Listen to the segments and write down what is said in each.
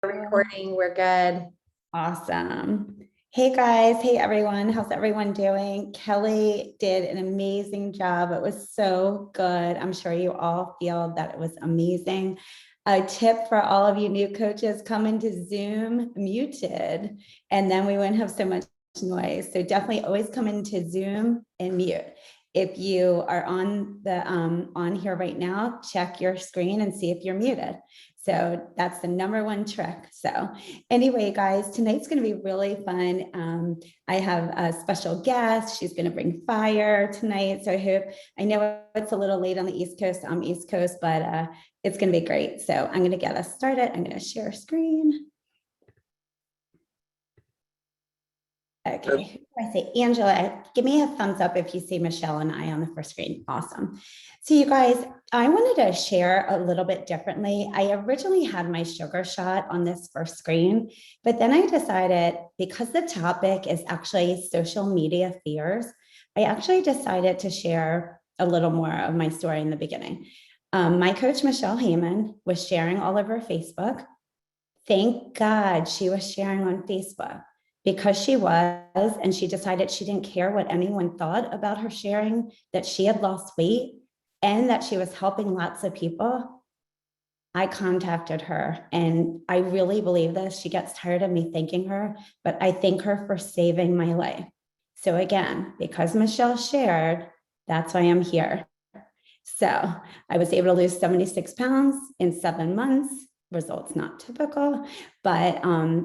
Recording, we're good. Awesome. Hey guys, hey everyone, how's everyone doing? Kelly did an amazing job. It was so good. I'm sure you all feel that it was amazing. A tip for all of you new coaches, come into Zoom muted, and then we won't have so much noise. So definitely always come into Zoom and mute. If you are on here right now, check your screen and see if you're muted. So that's the number one trick. So anyway, guys, tonight's going to be really fun. I have a special guest. She's going to bring fire tonight. So I know it's a little late on the East Coast. I'm East Coast, but it's going to be great. So I'm going to get us started. I'm going to share screen. Okay, I say, Angela, give me a thumbs up if you see Michelle and I on the first screen. Awesome. So you guys, I wanted to share a little bit differently. I originally had my sugar shot on this first screen, but then I decided because the topic is actually social media fears, I actually decided to share a little more of my story in the beginning. My coach, Michelle Heyman, was sharing all over Facebook. Thank God she was sharing on Facebook, because she was, and she decided she didn't care what anyone thought about her sharing that she had lost weight and that she was helping lots of people. I contacted her, and I really believe this. She gets tired of me thanking her, but I thank her for saving my life. So again, because Michelle shared, that's why I'm here. So I was able to lose 76 pounds in 7 months. Results not typical, but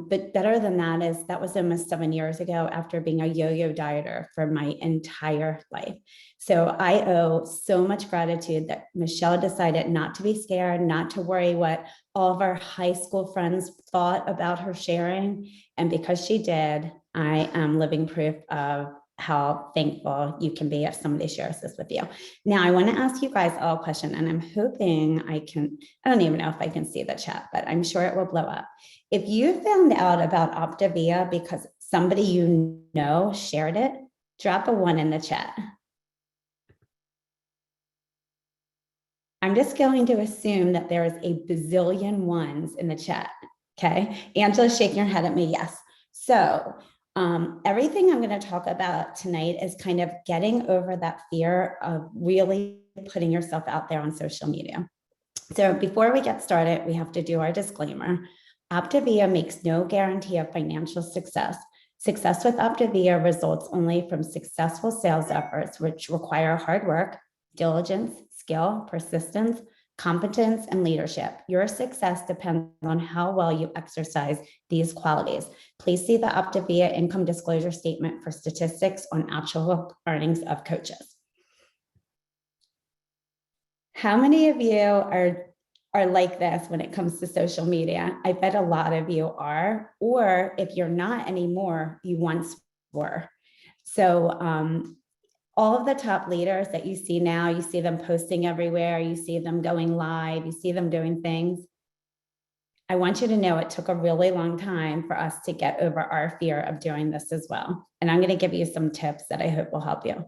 better than that is that was almost 7 years ago after being a yo-yo dieter for my entire life. So I owe so much gratitude that Michelle decided not to be scared, not to worry what all of our high school friends thought about her sharing. And because she did, I am living proof of how thankful you can be if somebody shares this with you. Now, I want to ask you guys all a question, and I'm hoping I don't even know if I can see the chat, but I'm sure it will blow up. If you found out about Optavia because somebody you know shared it, drop a 1 in the chat. I'm just going to assume that there is a bazillion ones in the chat, okay? Angela's shaking her head at me, yes. So everything I'm going to talk about tonight is kind of getting over that fear of really putting yourself out there on social media. So before we get started, we have to do our disclaimer. Optavia makes no guarantee of financial success. Success with Optavia results only from successful sales efforts, which require hard work, diligence, skill, persistence, competence, and leadership. Your success depends on how well you exercise these qualities. Please see the Optavia income disclosure statement for statistics on actual earnings of coaches. How many of you are like this when it comes to social media? I bet a lot of you are, or if you're not anymore, you once were. So all of the top leaders that you see now, you see them posting everywhere, you see them going live, you see them doing things. I want you to know it took a really long time for us to get over our fear of doing this as well. And I'm going to give you some tips that I hope will help you.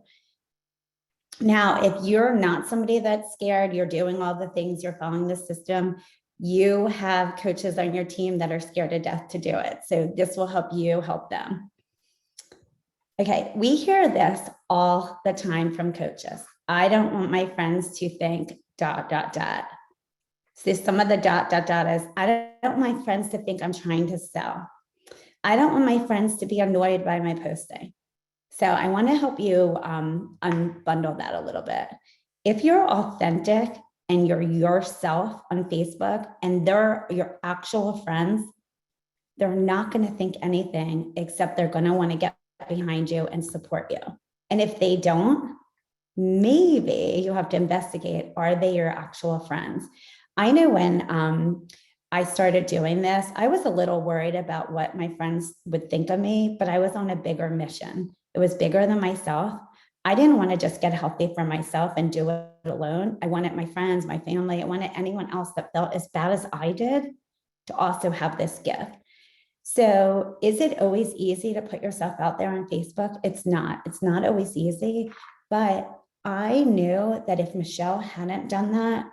Now, if you're not somebody that's scared, you're doing all the things, you're following the system, you have coaches on your team that are scared to death to do it. So this will help you help them. Okay, we hear this all the time from coaches. I don't want my friends to think ... So some of the ... is, I don't want my friends to think I'm trying to sell. I don't want my friends to be annoyed by my posting. So I want to help you unbundle that a little bit. If you're authentic and you're yourself on Facebook and they're your actual friends, they're not going to think anything except they're going to want to get behind you and support you. And if they don't, maybe you have to investigate, are they your actual friends? I know when I started doing this, I was a little worried about what my friends would think of me, but I was on a bigger mission. It was bigger than myself. I didn't want to just get healthy for myself and do it alone. I wanted my friends, my family, I wanted anyone else that felt as bad as I did to also have this gift. So is it always easy to put yourself out there on Facebook? It's not. It's not always easy, but I knew that if Michelle hadn't done that,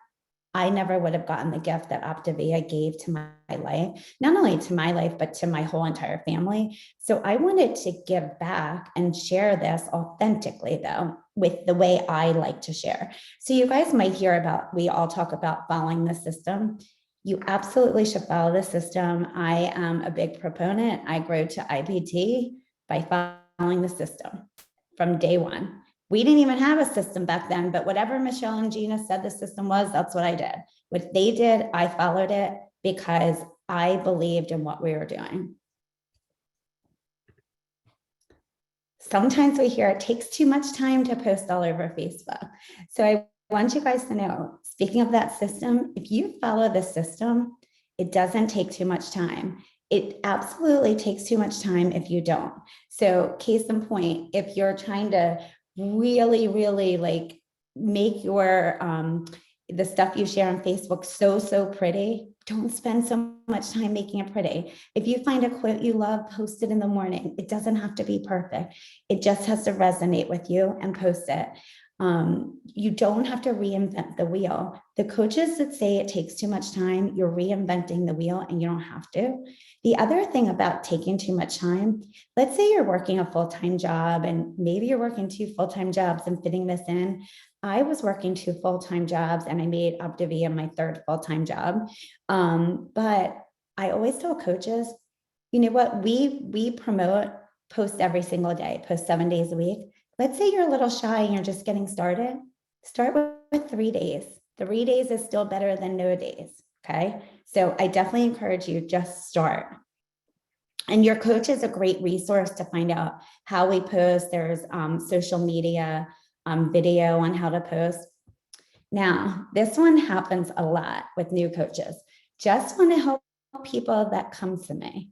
I never would have gotten the gift that Optavia gave to my life, not only to my life, but to my whole entire family. So I wanted to give back and share this authentically, though, with the way I like to share. So you guys might hear about, we all talk about following the system. You absolutely should follow the system. I am a big proponent. I grew to IPT by following the system from day one. We didn't even have a system back then, but whatever Michelle and Gina said the system was, that's what I did. What they did, I followed it because I believed in what we were doing. Sometimes we hear it takes too much time to post all over Facebook. So I want you guys to know, speaking of that system, if you follow the system, it doesn't take too much time. It absolutely takes too much time if you don't. So case in point, if you're trying to really like make your the stuff you share on Facebook so pretty, don't spend so much time making it pretty. If you find a quote you love, post it in the morning. It doesn't have to be perfect. It just has to resonate with you, and post it. You don't have to reinvent the wheel. The coaches that say it takes too much time, you're reinventing the wheel, and you don't have to. The other thing about taking too much time, let's say you're working a full-time job, and maybe you're working 2 full-time jobs and fitting this in. I was working 2 full-time jobs, and I made Optavia my 3rd full-time job. But I always tell coaches, you know what, we promote post every single day, post 7 days a week. Let's say you're a little shy and you're just getting started. Start with 3 days. 3 days is still better than no days. Okay. So I definitely encourage you, just start. And your coach is a great resource to find out how we post. There's social media video on how to post. Now, this one happens a lot with new coaches. Just want to help people that come to me.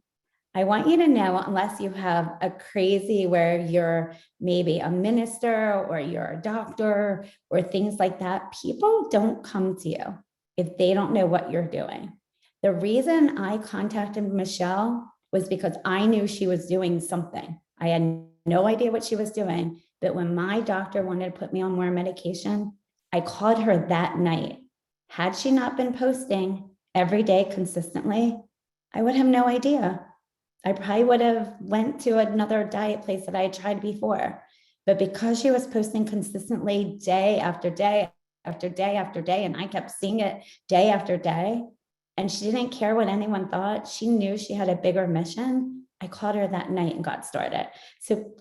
I want you to know, unless you have a crazy where you're maybe a minister or you're a doctor or things like that, people don't come to you if they don't know what you're doing. The reason I contacted Michelle was because I knew she was doing something. I had no idea what she was doing, but when my doctor wanted to put me on more medication, I called her that night. Had she not been posting every day consistently, I would have no idea. I probably would have went to another diet place that I had tried before. But because she was posting consistently day after day after day after day, and I kept seeing it day after day, and she didn't care what anyone thought, she knew she had a bigger mission. I called her that night and got started. So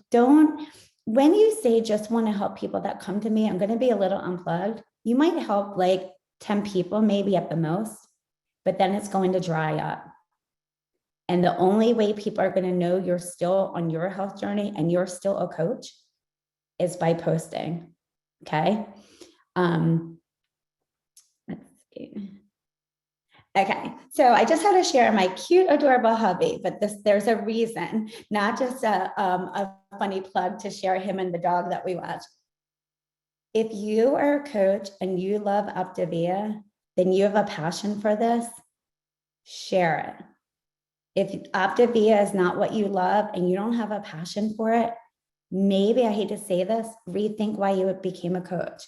when you say just want to help people that come to me, I'm going to be a little unplugged. You might help like 10 people, maybe at the most, but then it's going to dry up. And the only way people are going to know you're still on your health journey and you're still a coach is by posting. Okay. Let's see. Okay, so I just had to share my cute, adorable hubby, but there's a reason, not just a funny plug to share him and the dog that we watch. If you are a coach and you love Optavia, then you have a passion for this, share it. If Optavia is not what you love and you don't have a passion for it, maybe, I hate to say this, rethink why you became a coach.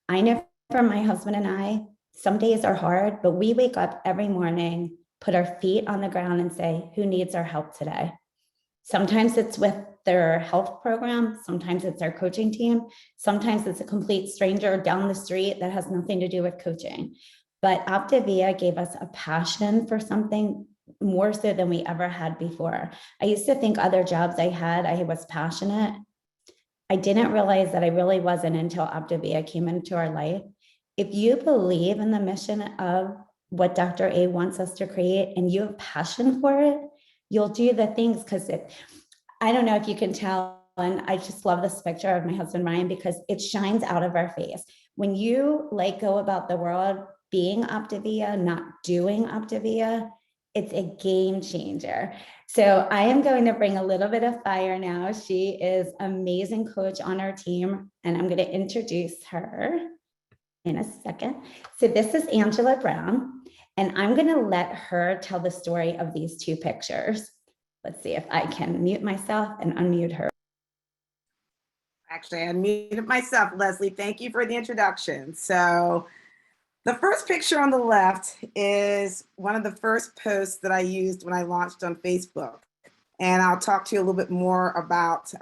I know for my husband and I, some days are hard, but we wake up every morning, put our feet on the ground and say, who needs our help today? Sometimes it's with their health program. Sometimes it's our coaching team. Sometimes it's a complete stranger down the street that has nothing to do with coaching. But Optavia gave us a passion for something more so than we ever had before. I used to think other jobs I was passionate. I didn't realize that I really wasn't until Optavia came into our life. If you believe in the mission of what Dr. A wants us to create and you have passion for it, you'll do the things, because I don't know if you can tell, and I just love this picture of my husband, Ryan, because it shines out of our face. When you let go about the world being Optavia, not doing Optavia, it's a game changer. So I am going to bring a little bit of fire now. She is an amazing coach on our team, and I'm going to introduce her in a second. So this is Angela Brown, and I'm going to let her tell the story of these 2 pictures. Let's see if I can mute myself and unmute her. Actually, I unmuted myself, Leslie. Thank you for the introduction. So The first picture on the left is one of the first posts that I used when I launched on Facebook. And I'll talk to you a little bit more about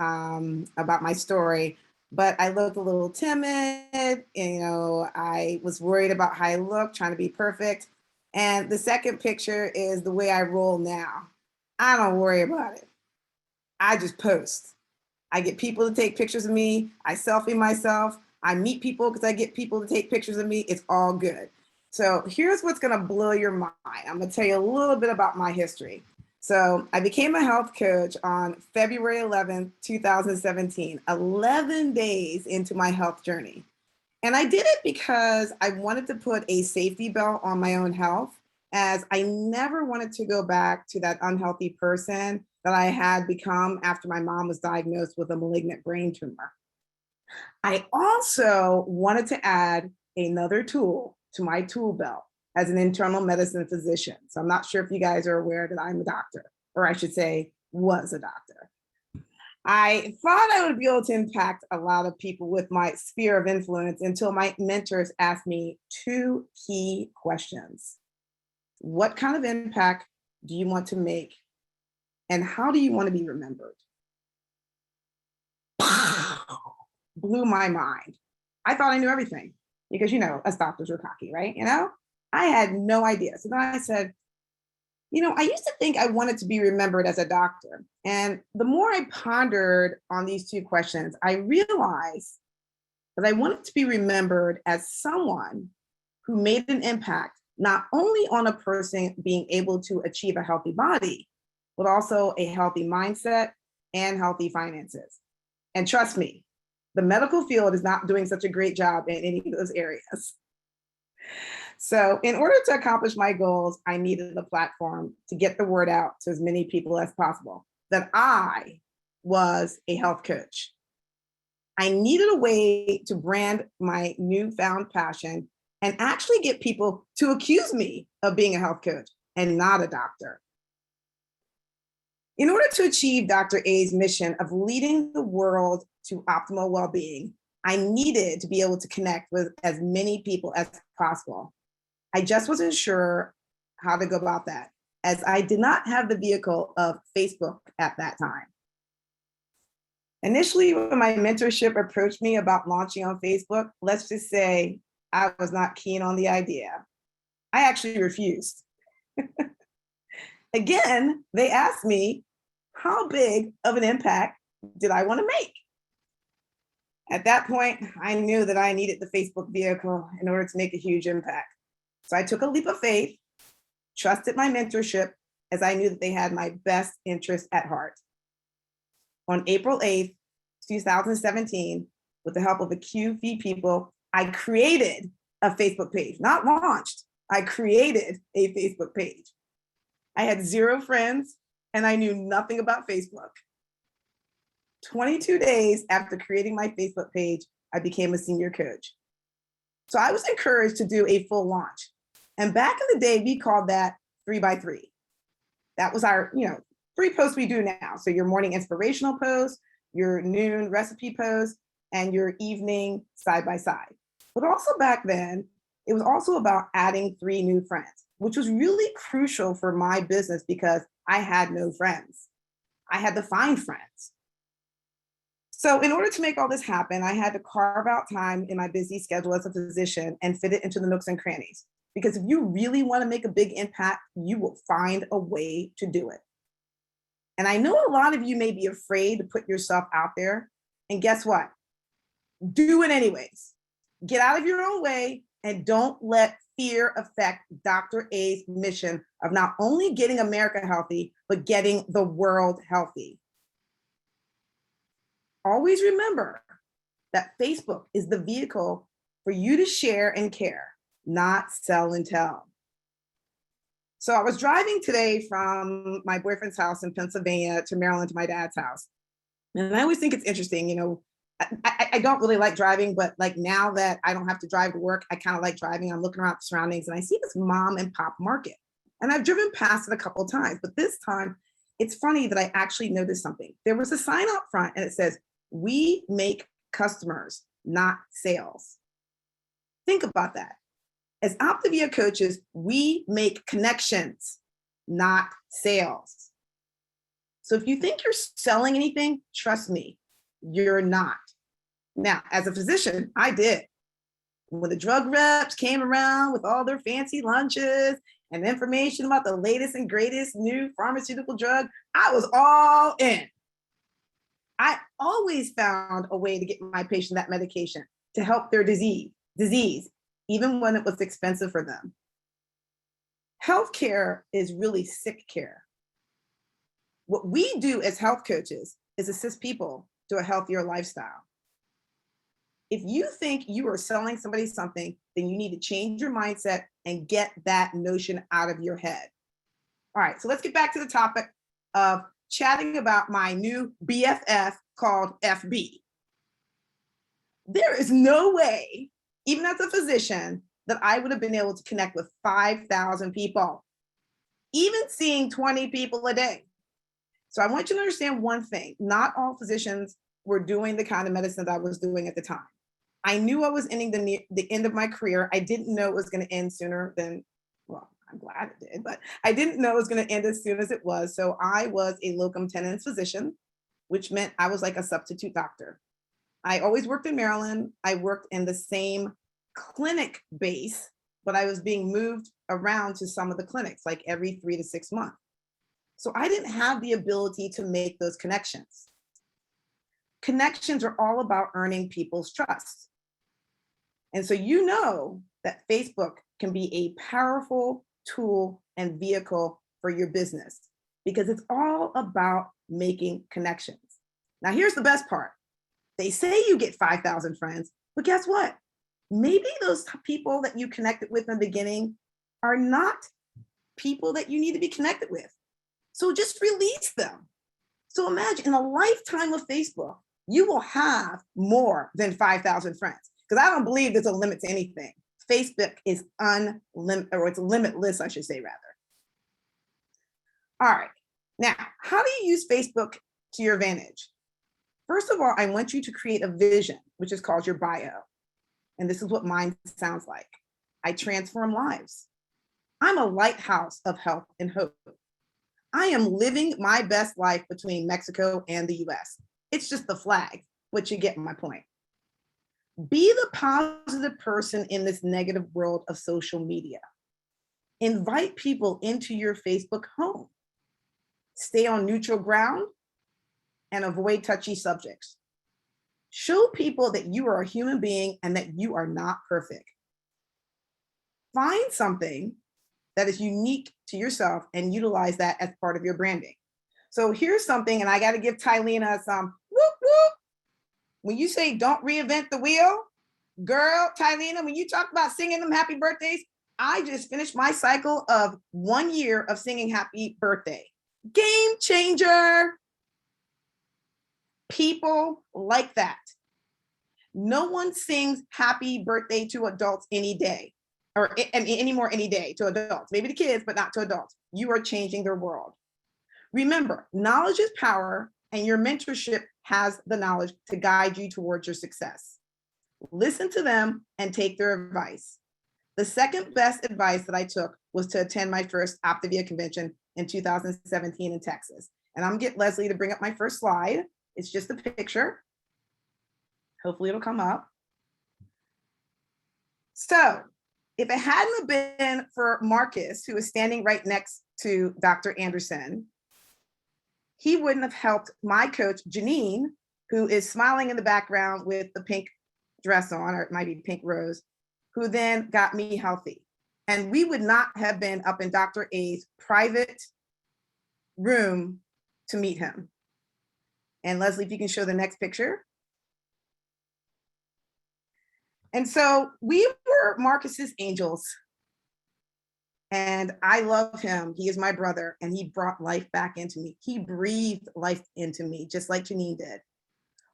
my story. But I looked a little timid, I was worried about how I looked, trying to be perfect. And the second picture is the way I roll now. I don't worry about it. I just post. I get people to take pictures of me. I selfie myself. I meet people because I get people to take pictures of me. It's all good. So here's what's going to blow your mind. I'm going to tell you a little bit about my history. So I became a health coach on February 11th, 2017, 11 days into my health journey. And I did it because I wanted to put a safety belt on my own health, as I never wanted to go back to that unhealthy person that I had become after my mom was diagnosed with a malignant brain tumor. I also wanted to add another tool to my tool belt as an internal medicine physician. So I'm not sure if you guys are aware that I'm a doctor, or I should say, was a doctor. I thought I would be able to impact a lot of people with my sphere of influence until my mentors asked me two key questions. What kind of impact do you want to make? And how do you want to be remembered? Blew my mind. I thought I knew everything because, us doctors were cocky, right? I had no idea. So then I said, I used to think I wanted to be remembered as a doctor. And the more I pondered on these two questions, I realized that I wanted to be remembered as someone who made an impact, not only on a person being able to achieve a healthy body, but also a healthy mindset and healthy finances. And trust me, the medical field is not doing such a great job in any of those areas. So in order to accomplish my goals, I needed a platform to get the word out to as many people as possible that I was a health coach. I needed a way to brand my newfound passion and actually get people to accuse me of being a health coach and not a doctor. In order to achieve Dr. A's mission of leading the world to optimal well-being, I needed to be able to connect with as many people as possible. I just wasn't sure how to go about that, as I did not have the vehicle of Facebook at that time. Initially, when my mentorship approached me about launching on Facebook, let's just say I was not keen on the idea. I actually refused. Again, they asked me, how big of an impact did I want to make? At that point, I knew that I needed the Facebook vehicle in order to make a huge impact. So I took a leap of faith, trusted my mentorship, as I knew that they had my best interest at heart. On April 8th, 2017, with the help of a few people, I created a Facebook page, not launched. I created a Facebook page. I had 0 friends and I knew nothing about Facebook. 22 days after creating my Facebook page, I became a senior coach. So I was encouraged to do a full launch. And back in the day, we called that 3x3. That was our, 3 posts we do now. So your morning inspirational post, your noon recipe post, and your evening side by side. But also back then, it was also about adding 3 new friends, which was really crucial for my business because I had no friends. I had to find friends. So in order to make all this happen, I had to carve out time in my busy schedule as a physician and fit it into the nooks and crannies. Because if you really want to make a big impact, you will find a way to do it. And I know a lot of you may be afraid to put yourself out there. And guess what? Do it anyways. Get out of your own way and don't let fear affect Dr. A's mission of not only getting America healthy, but getting the world healthy. Always remember that Facebook is the vehicle for you to share and care, not sell and tell. So I was driving today from my boyfriend's house in Pennsylvania to Maryland to my dad's house. And I always think it's interesting, I don't really like driving, but like now that I don't have to drive to work, I kind of like driving. I'm looking around the surroundings and I see this mom and pop market. And I've driven past it a couple of times, but this time it's funny that I actually noticed something. There was a sign up front and it says, "We make customers, not sales." Think about that. As Optavia coaches, we make connections, not sales. So if you think you're selling anything, trust me, you're not. Now, as a physician, I did. When the drug reps came around with all their fancy lunches and information about the latest and greatest new pharmaceutical drug, I was all in. I always found a way to get my patient that medication to help their disease, even when it was expensive for them. Healthcare is really sick care. What we do as health coaches is assist people to a healthier lifestyle. If you think you are selling somebody something, then you need to change your mindset and get that notion out of your head. All right, so let's get back to the topic of chatting about my new BFF called FB. There is no way, even as a physician, that I would have been able to connect with 5,000 people, even seeing 20 people a day. So I want you to understand one thing, not all physicians were doing the kind of medicine that I was doing at the time. I knew I was ending the end of my career. I didn't know it was going to end sooner than, well, I'm glad it did, but I didn't know it was going to end as soon as it was. So I was a locum tenens physician, which meant I was like a substitute doctor. I always worked in Maryland. I worked in the same clinic base, but I was being moved around to some of the clinics like every 3 to 6 months. So I didn't have the ability to make those connections. Connections are all about earning people's trust. And so you know that Facebook can be a powerful tool and vehicle for your business because it's all about making connections. Now, here's the best part. They say you get 5,000 friends, but guess what? Maybe those people that you connected with in the beginning are not people that you need to be connected with. So just release them. So imagine in a lifetime of Facebook, you will have more than 5,000 friends. Because I don't believe there's a limit to anything. Facebook is unlimited, or it's limitless, I should say rather. All right, now, how do you use Facebook to your advantage? First of all, I want you to create a vision, which is called your bio. And this is what mine sounds like. I transform lives. I'm a lighthouse of health and hope. I am living my best life between Mexico and the US. It's just the flag, but you get my point. Be the positive person in this negative world of social media. Invite people into your Facebook home. Stay on neutral ground and avoid touchy subjects. Show people that you are a human being and that you are not perfect. Find something that is unique to yourself and utilize that as part of your branding. So here's something, and I got to give Tylena some whoop whoop. When you say don't reinvent the wheel, girl, Tylena, when you talk about singing them happy birthdays, I just finished my cycle of 1 year of singing happy birthday. Game changer. People like that. No one sings happy birthday to adults any day, or anymore any day to adults, maybe to kids, but not to adults. You are changing their world. Remember, knowledge is power, and your mentorship has the knowledge to guide you towards your success. Listen to them and take their advice. The second best advice that I took was to attend my first Optavia convention in 2017 in Texas. And I'm gonna get Leslie to bring up my first slide. It's just a picture. Hopefully it'll come up. So if it hadn't been for Marcus, who is standing right next to Dr. Anderson, he wouldn't have helped my coach, Janine, who is smiling in the background with the pink dress on, or it might be pink rose, who then got me healthy. And we would not have been up in Dr. A's private room to meet him. And Leslie, if you can show the next picture. And so we were Marcus's angels. And I love him. He is my brother, and he brought life back into me. He breathed life into me, just like Janine did.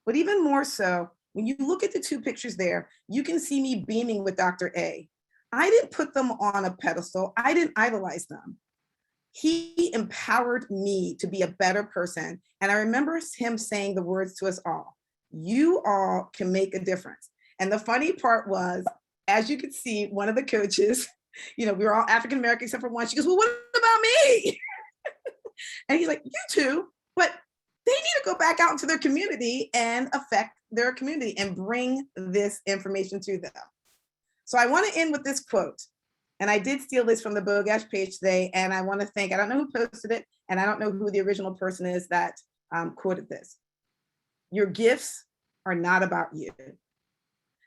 But even more so, when you look at the two pictures there, you can see me beaming with Dr. A. I didn't put them on a pedestal. I didn't idolize them. He empowered me to be a better person. And I remember him saying the words to us all, you all can make a difference. And the funny part was, as you can see, one of the coaches, we were all African American except for one. She goes, well, what about me? And he's like, you too, but they need to go back out into their community and affect their community and bring this information to them. So I want to end with this quote. And I did steal this from the Bogash page today. And I want to thank, I don't know who posted it, and I don't know who the original person is that quoted this. Your gifts are not about you.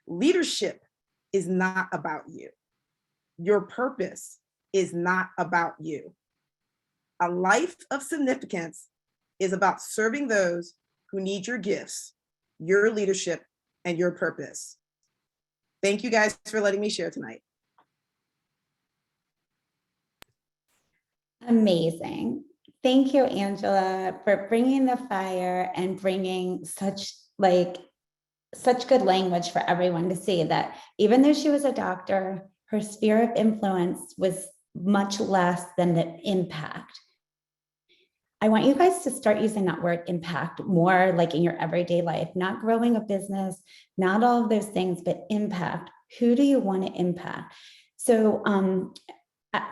Leadership is not about you. Your purpose is not about you. A life of significance is about serving those who need your gifts, your leadership, and your purpose. Thank you guys for letting me share tonight. Amazing. Thank you, Angela, for bringing the fire and bringing such good language for everyone to see that even though she was a doctor, her sphere of influence was much less than the impact. I want you guys to start using that word impact more like in your everyday life, not growing a business, not all of those things, but impact. Who do you want to impact? So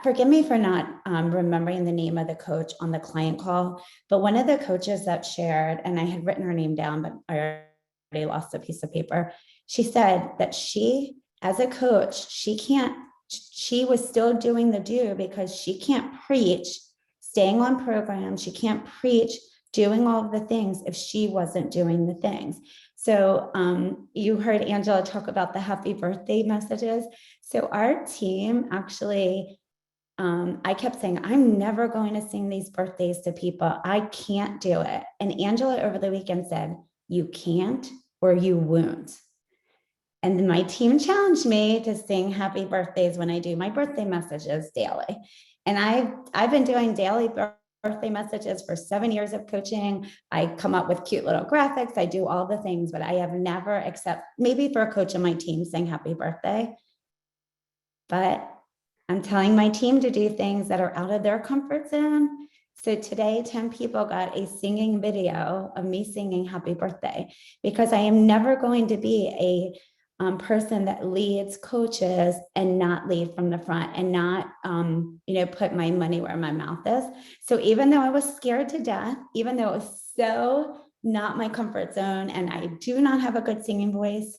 forgive me for not remembering the name of the coach on the client call, but one of the coaches that shared, and I had written her name down, but I already lost a piece of paper. She said that she, as a coach, she was still doing the do because she can't preach staying on program. She can't preach doing all of the things if she wasn't doing the things. So you heard Angela talk about the happy birthday messages. So our team actually, I kept saying, I'm never going to sing these birthdays to people. I can't do it. And Angela over the weekend said, you can't or you won't. And then my team challenged me to sing happy birthdays when I do my birthday messages daily. And I've been doing daily birthday messages for 7 years of coaching. I come up with cute little graphics. I do all the things, but I have never, except maybe for a coach on my team, saying happy birthday. But I'm telling my team to do things that are out of their comfort zone. So today, 10 people got a singing video of me singing happy birthday, because I am never going to be a person that leads coaches and not lead from the front and not, put my money where my mouth is. So even though I was scared to death, even though it was so not my comfort zone and I do not have a good singing voice,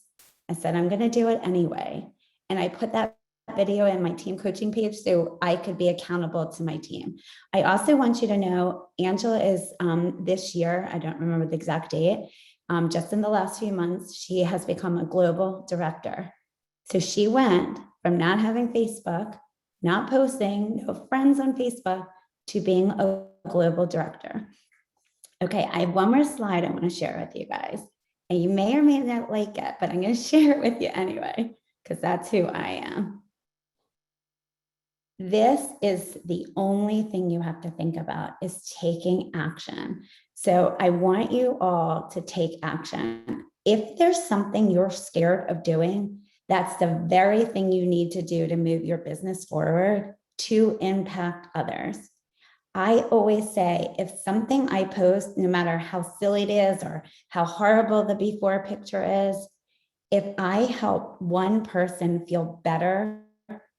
I said, I'm going to do it anyway. And I put that video in my team coaching page so I could be accountable to my team. I also want you to know Angela is this year, I don't remember the exact date, just in the last few months, she has become a global director. So she went from not having Facebook, not posting, no friends on Facebook, to being a global director. Okay, I have one more slide I want to share with you guys. And you may or may not like it, but I'm going to share it with you anyway, because that's who I am. This is the only thing you have to think about is taking action. So I want you all to take action. If there's something you're scared of doing, that's the very thing you need to do to move your business forward to impact others. I always say, if something I post, no matter how silly it is or how horrible the before picture is, if I help one person feel better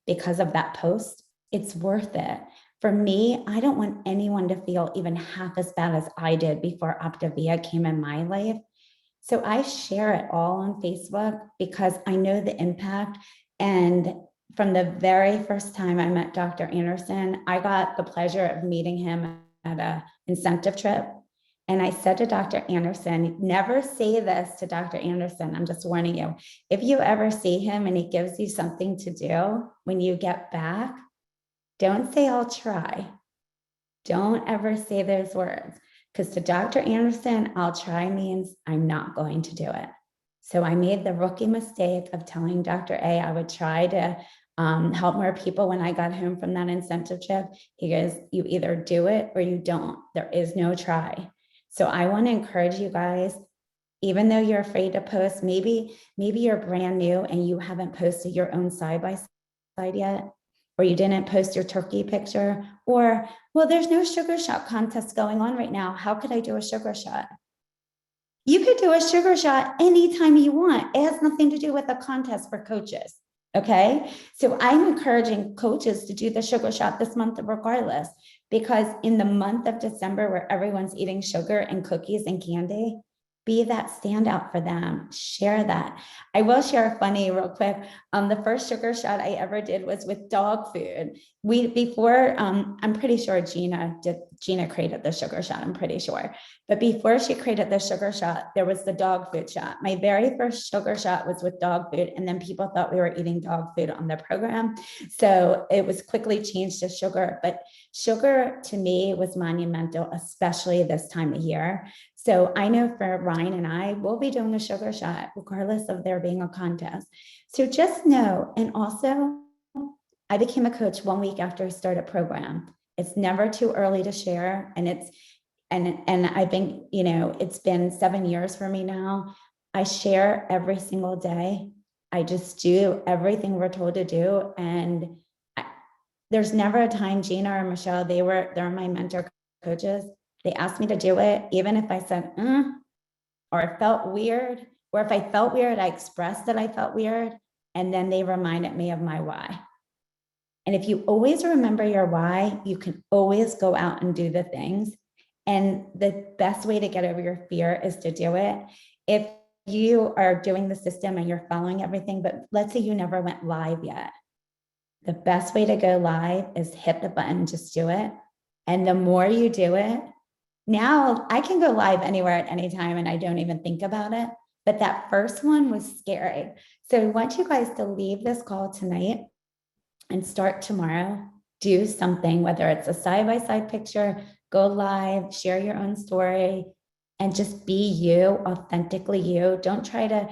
because of that post, it's worth it. For me, I don't want anyone to feel even half as bad as I did before Optavia came in my life. So I share it all on Facebook because I know the impact. And from the very first time I met Dr. Anderson, I got the pleasure of meeting him at an incentive trip. And I said to Dr. Anderson, never say this to Dr. Anderson, I'm just warning you. If you ever see him and he gives you something to do when you get back, don't say, I'll try. Don't ever say those words, because to Dr. Anderson, I'll try means I'm not going to do it. So I made the rookie mistake of telling Dr. A I would try to help more people when I got home from that incentive trip. He goes, you either do it or you don't. There is no try. So I want to encourage you guys, even though you're afraid to post, maybe you're brand new and you haven't posted your own side-by-side yet, or you didn't post your turkey picture, or, well, there's no sugar shot contest going on right now. How could I do a sugar shot? You could do a sugar shot anytime you want. It has nothing to do with a contest for coaches. Okay, so I'm encouraging coaches to do the sugar shot this month regardless, because in the month of December where everyone's eating sugar and cookies and candy, be that standout for them, share that. I will share a funny real quick. The first sugar shot I ever did was with dog food. I'm pretty sure Gina created the sugar shot, I'm pretty sure. But before she created the sugar shot, there was the dog food shot. My very first sugar shot was with dog food, and then people thought we were eating dog food on the program. So it was quickly changed to sugar, but sugar to me was monumental, especially this time of year. So I know for Ryan and I, we'll be doing a sugar shot regardless of there being a contest. So just know, and also I became a coach 1 week after I started a program. It's never too early to share. And I've been, it's been 7 years for me now. I share every single day. I just do everything we're told to do. And there's never a time Gina or Michelle, they're my mentor coaches. They asked me to do it, even if I said, or it felt weird, or if I felt weird, I expressed that I felt weird. And then they reminded me of my why. And if you always remember your why, you can always go out and do the things. And the best way to get over your fear is to do it. If you are doing the system and you're following everything, but let's say you never went live yet, the best way to go live is hit the button, just do it. And the more you do it, now I can go live anywhere at any time and I don't even think about it. But that first one was scary. So I want you guys to leave this call tonight and start tomorrow. Do something, whether it's a side-by-side picture, go live, share your own story, and just be you, authentically you. Don't try to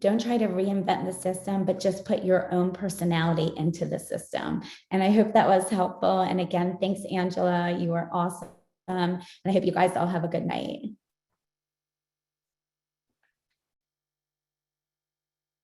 reinvent the system, but just put your own personality into the system. And I hope that was helpful. And again, thanks, Angela. You were awesome. And I hope you guys all have a good night.